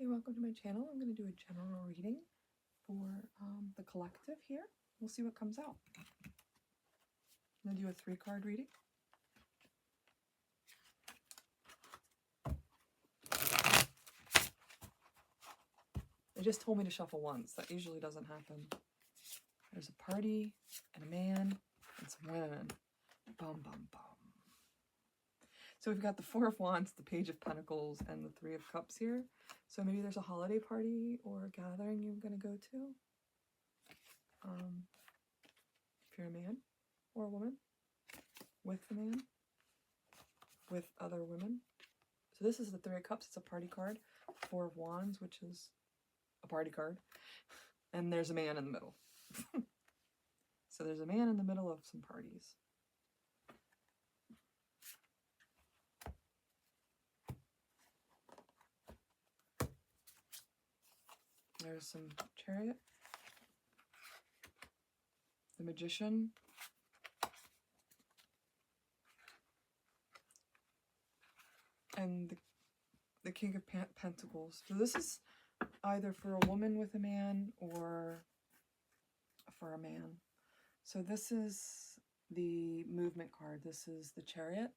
Hey, welcome to my channel. I'm going to do a general reading for the collective here. We'll see what comes out. I'm going to do a 3-card reading. They just told me to shuffle once. That usually doesn't happen. There's a party and a man and some women. Bum, bum, bum. So we've got the 4 of Wands, the Page of Pentacles, and the 3 of Cups here. So maybe there's a holiday party or a gathering you're going to go to. If you're a man or a woman, with the man, with other women. So this is the 3 of Cups. It's a party card. 4 of Wands, which is a party card. And there's a man in the middle. So there's a man in the middle of some parties. There's some Chariot, the Magician, and the King of Pentacles. So this is either for a woman with a man or for a man. So this is the movement card. This is the Chariot.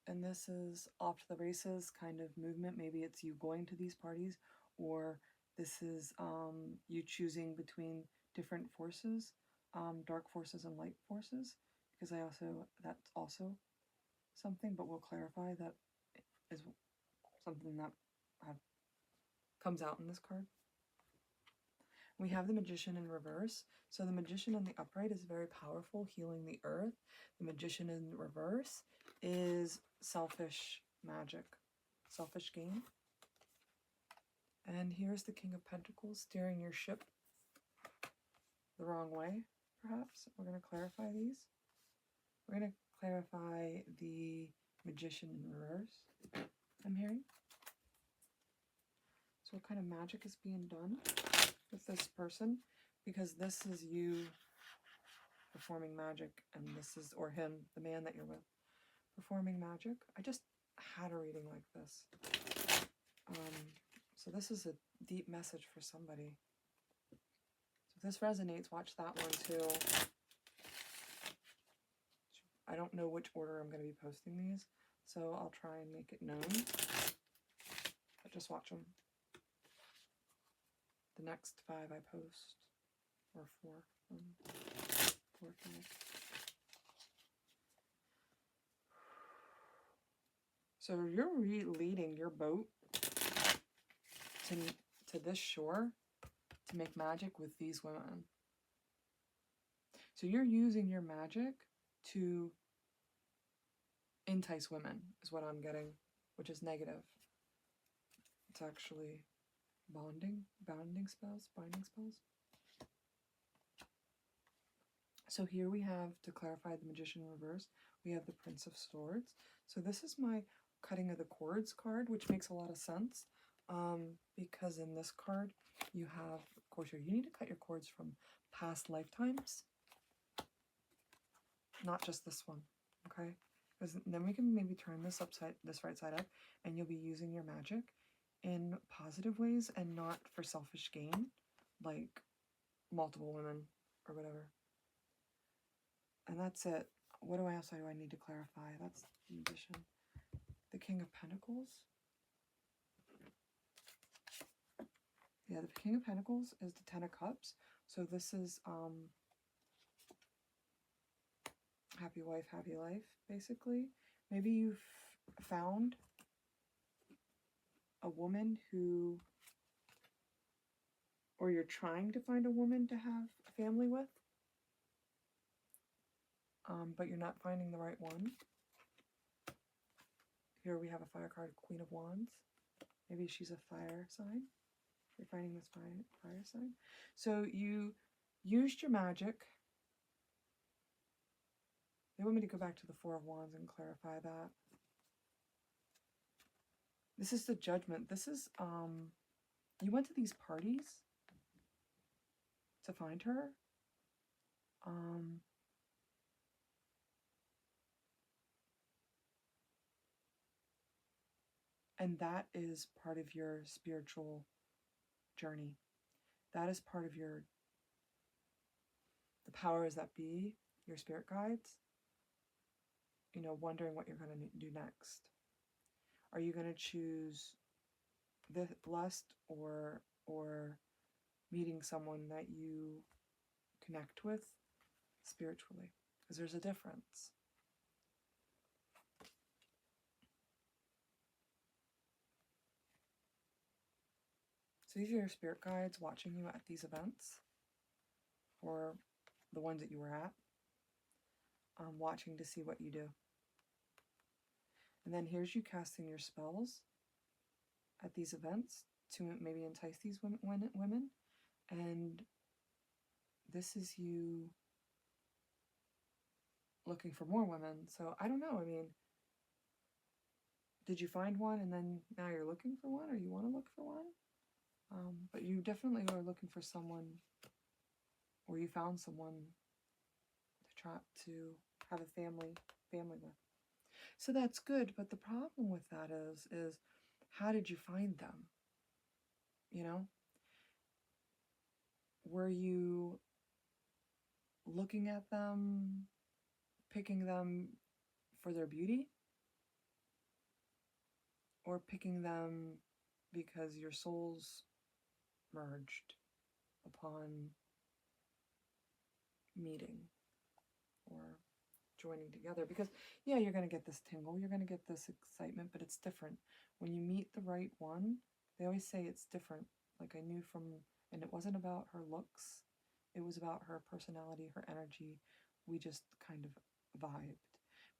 And this is off to the races kind of movement. Maybe it's you going to these parties, or this is you choosing between different forces, dark forces and light forces, because that's also something, but we'll clarify that is something that comes out in this card. We have the Magician in reverse. So the Magician in the upright is very powerful, healing the earth. The Magician in reverse is selfish magic, selfish gain. And here's the King of Pentacles steering your ship the wrong way, perhaps. We're going to clarify these. We're going to clarify the Magician in reverse, I'm hearing. So what kind of magic is being done with this person? Because this is you performing magic, and this is, or him, the man that you're with, performing magic. I just had a reading like this. So this is a deep message for somebody. So if this resonates, watch that one too. I don't know which order I'm going to be posting these, so I'll try and make it known. But just watch them. The next 5 I post, or 4, 4, 5. So you're leading your boat to this shore to make magic with these women. So you're using your magic to entice women, is what I'm getting, which is negative. It's actually binding spells. So here we have, to clarify the Magician in reverse, we have the Prince of Swords. So this is my cutting of the cords card, which makes a lot of sense, because in this card you have, of course, you need to cut your cords from past lifetimes, not just this one, okay? Because then we can maybe turn this right side up, and you'll be using your magic in positive ways and not for selfish gain, like multiple women or whatever. And that's it. What else do I need to clarify? That's the Magician. The King of Pentacles. Yeah, the King of Pentacles is the 10 of Cups. So this is happy wife, happy life, basically. Maybe you've found a woman who, or you're trying to find a woman to have a family with, but you're not finding the right one. Here we have a fire card, Queen of Wands. Maybe she's a fire sign. You're finding this fire sign. So you used your magic. They want me to go back to the 4 of Wands and clarify that. This is the Judgment. This is, you went to these parties to find her. And that is part of your spiritual journey. That is part of the powers that be, your spirit guides, wondering what you're going to do next. Are you going to choose the lust or meeting someone that you connect with spiritually? Because there's a difference. So these are your spirit guides watching you at these events, or the ones that you were at, watching to see what you do. And then here's you casting your spells at these events to maybe entice these women. And this is you looking for more women. So I don't know. I mean, did you find one and then now you're looking for one, or you want to look for one? But you definitely are looking for someone, or you found someone to try to have a family with. So that's good. But the problem with that is how did you find them? Were you looking at them, picking them for their beauty? Or picking them because your souls merged upon meeting or joining together? Because yeah, you're going to get this tingle, you're going to get this excitement, but it's different. When you meet the right one, they always say it's different. Like I knew and it wasn't about her looks, it was about her personality, her energy. We just kind of vibed.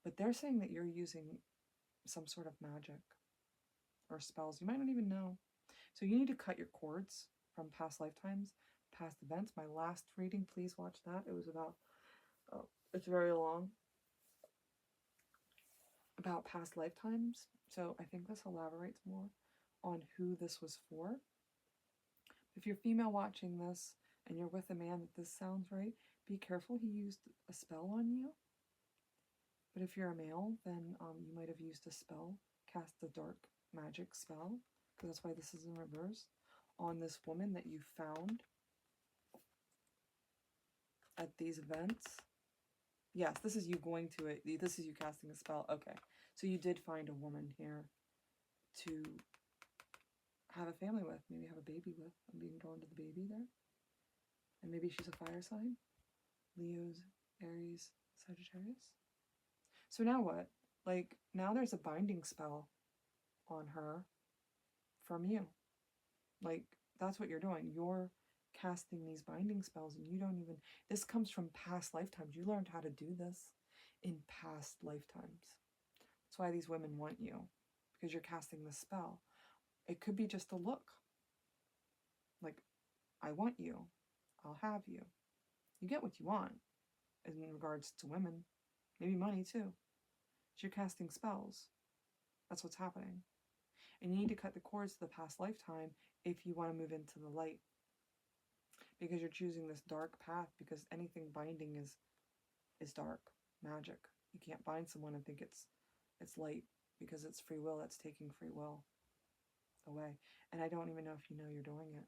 But they're saying that you're using some sort of magic or spells you might not even know. So you need to cut your cords from past lifetimes, past events. My last reading, please watch that. It was about, it's very long, about past lifetimes. So I think this elaborates more on who this was for. If you're female watching this and you're with a man that this sounds right, be careful, he used a spell on you. But if you're a male, then you might have used a spell, cast a dark magic spell, because that's why this is in reverse, on this woman that you found at these events. Yes, this is you going to it. This is you casting a spell. Okay, so you did find a woman here to have a family with, maybe have a baby with. I'm being drawn to the baby there. And maybe she's a fire sign. Leo's, Aries, Sagittarius. So now what? Like, now there's a binding spell on her from you. Like, that's what you're doing. You're casting these binding spells, and you don't even, this comes from past lifetimes. You learned how to do this in past lifetimes. That's why these women want you, because you're casting the spell. It could be just a look. Like, I want you. I'll have you. You get what you want in regards to women. Maybe money too. But you're casting spells. That's what's happening. And you need to cut the cords to the past lifetime if you want to move into the light. Because you're choosing this dark path, because anything binding is dark magic. You can't bind someone and think it's light, because it's free will. That's taking free will away. And I don't even know if you know you're doing it.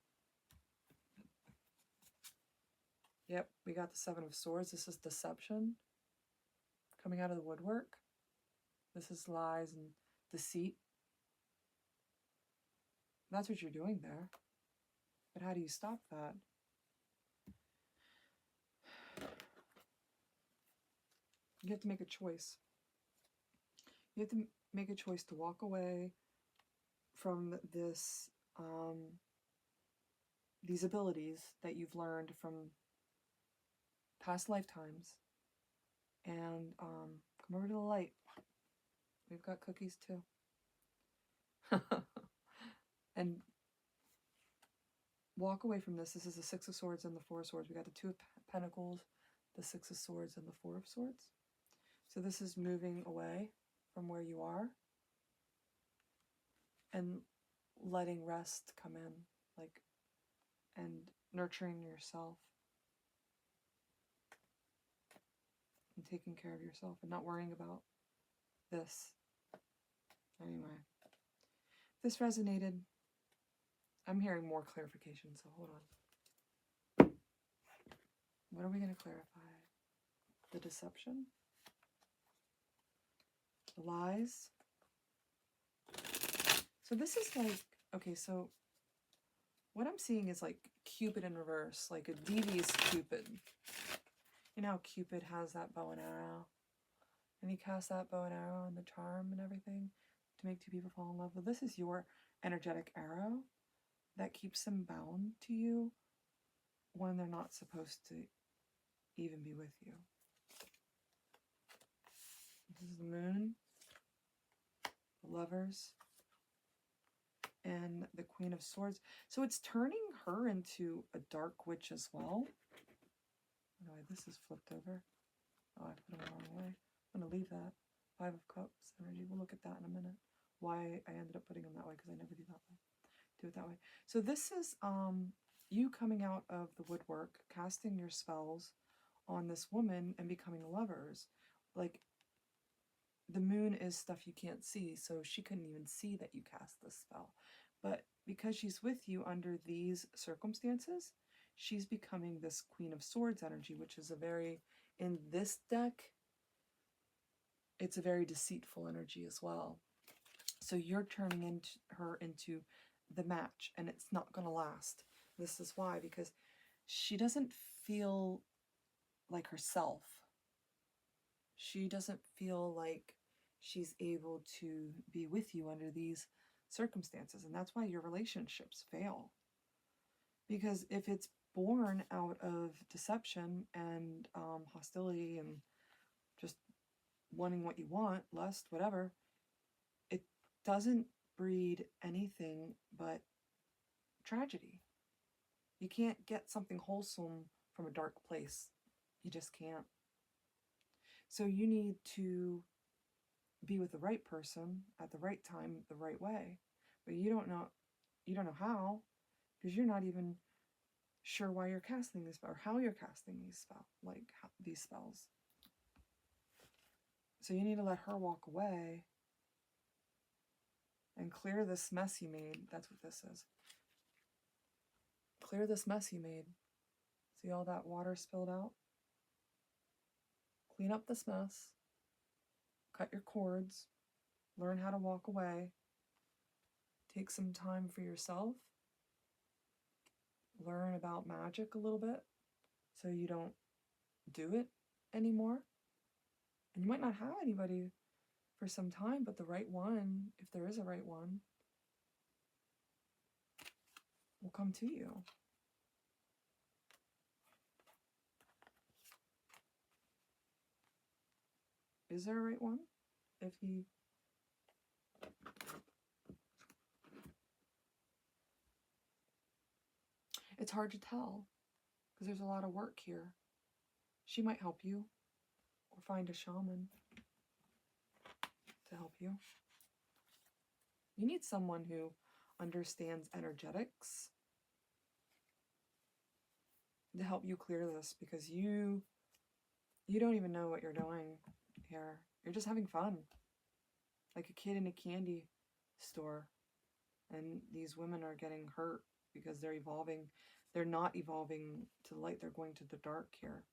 Yep, we got the Seven of Swords. This is deception coming out of the woodwork. This is lies and deceit. That's what you're doing there. But how do you stop that? You have to make a choice. You have to make a choice to walk away from this, these abilities that you've learned from past lifetimes, and come over to the light. We've got cookies too. And walk away from this. This is the Six of Swords and the Four of Swords. We got the Two of Pentacles, the Six of Swords, and the Four of Swords. So this is moving away from where you are and letting rest come in, like, and nurturing yourself and taking care of yourself and not worrying about this. Anyway, If this resonated, I'm hearing more clarification, so hold on. What are we going to clarify? The deception? The lies? So this is like, okay, so what I'm seeing is like Cupid in reverse, like a devious Cupid. You know how Cupid has that bow and arrow? And he casts that bow and arrow and the charm and everything to make two people fall in love. Well, this is your energetic arrow that keeps them bound to you when they're not supposed to even be with you. This is the moon, the lovers, and the Queen of Swords. So it's turning her into a dark witch as well. Anyway, this is flipped over. Oh, I put it the wrong way. I'm going to leave that. Five of Cups energy. We'll look at that in a minute. Why I ended up putting them that way, because I never do it that way. So this is you coming out of the woodwork, casting your spells on this woman and becoming lovers. Like, the moon is stuff you can't see, so she couldn't even see that you cast this spell. But because she's with you under these circumstances, she's becoming this Queen of Swords energy, which is a very, in this deck, it's a very deceitful energy as well. So you're turning her into the match, and it's not going to last. This is why, because she doesn't feel like herself. She doesn't feel like she's able to be with you under these circumstances, and that's why your relationships fail. Because if it's born out of deception and hostility and just wanting what you want, lust, whatever, it doesn't breed anything but tragedy. You can't get something wholesome from a dark place. You just can't. So you need to be with the right person at the right time, the right way. But you don't know how, because you're not even sure why you're casting these spells or how you're casting these spells. So you need to let her walk away and clear this mess you made. That's what this is. Clear this mess you made. See all that water spilled out? Clean up this mess. Cut your cords. Learn how to walk away. Take some time for yourself. Learn about magic a little bit so you don't do it anymore. And you might not have anybody for some time, but the right one, if there is a right one, will come to you. Is there a right one? If he... It's hard to tell because there's a lot of work here. She might help you or find a shaman to help you. You need someone who understands energetics to help you clear this, because you don't even know what you're doing here. You're just having fun. Like a kid in a candy store. And these women are getting hurt because they're evolving. They're not evolving to the light. They're going to the dark here.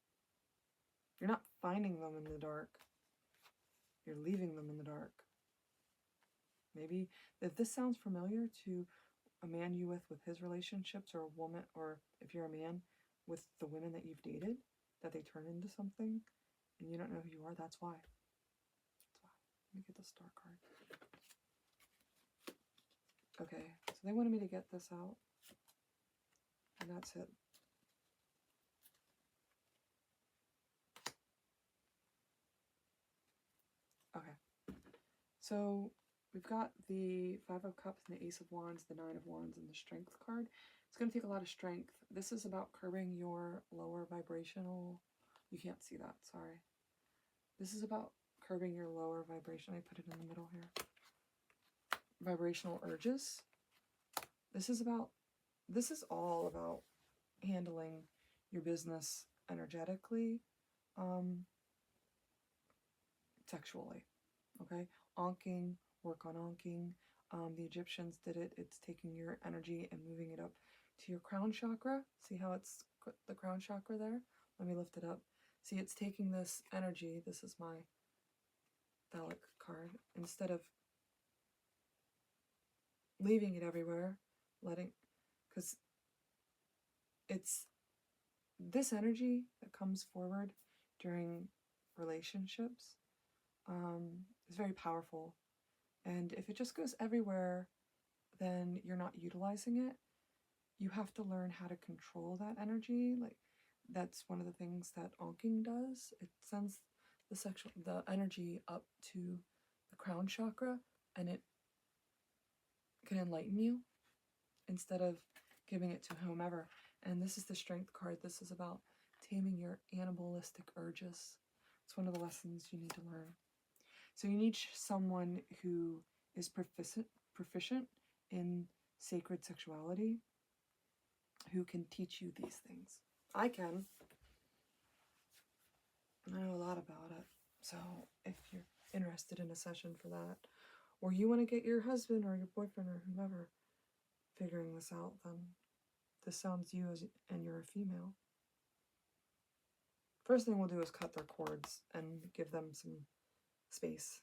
You're not finding them in the dark. You're leaving them in the dark. Maybe if this sounds familiar to a man you with his relationships, or a woman, or if you're a man with the women that you've dated, that they turn into something and you don't know who you are, that's why. That's why. Let me get the star card. Okay, so they wanted me to get this out. And that's it. Okay. So we've got the Five of Cups and the Ace of Wands, the Nine of Wands, and the Strength card. It's going to take a lot of strength. This is about curbing your lower vibrational... You can't see that, sorry. This is about curbing your lower vibration. I put it in the middle here. Vibrational urges. This is all about handling your business energetically, sexually. Okay? Onking, work on onking, The Egyptians did it. It's taking your energy and moving it up to your crown chakra. See how it's the crown chakra there? Let me lift it up. See, it's taking this energy. This is my phallic card. Instead of leaving it everywhere, because it's this energy that comes forward during relationships is very powerful. And if it just goes everywhere, then you're not utilizing it. You have to learn how to control that energy. Like, that's one of the things that onking does. It sends the energy up to the crown chakra, and it can enlighten you instead of giving it to whomever. And this is the strength card. This is about taming your animalistic urges. It's one of the lessons you need to learn. So you need someone who is proficient in sacred sexuality, who can teach you these things. I can. I know a lot about it. So if you're interested in a session for that, or you want to get your husband or your boyfriend or whomever figuring this out, then this sounds you and you're a female. First thing we'll do is cut their cords and give them some space,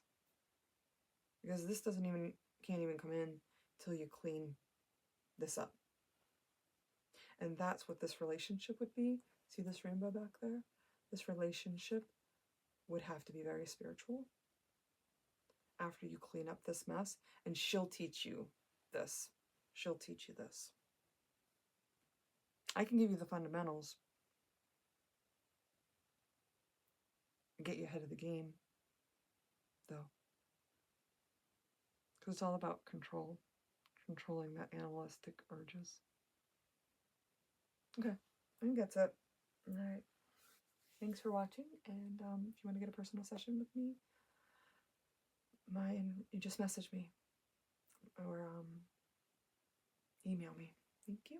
because this can't even come in till you clean this up. And that's what this relationship would be. See this rainbow back there? This relationship would have to be very spiritual after you clean up this mess, and she'll teach you this. She'll teach you this. I can give you the fundamentals, get you ahead of the game, though, because it's all about controlling that animalistic urges. Okay, I think that's it. All right. Thanks for watching, and if you want to get a personal session with me, you just message me or email me. Thank you.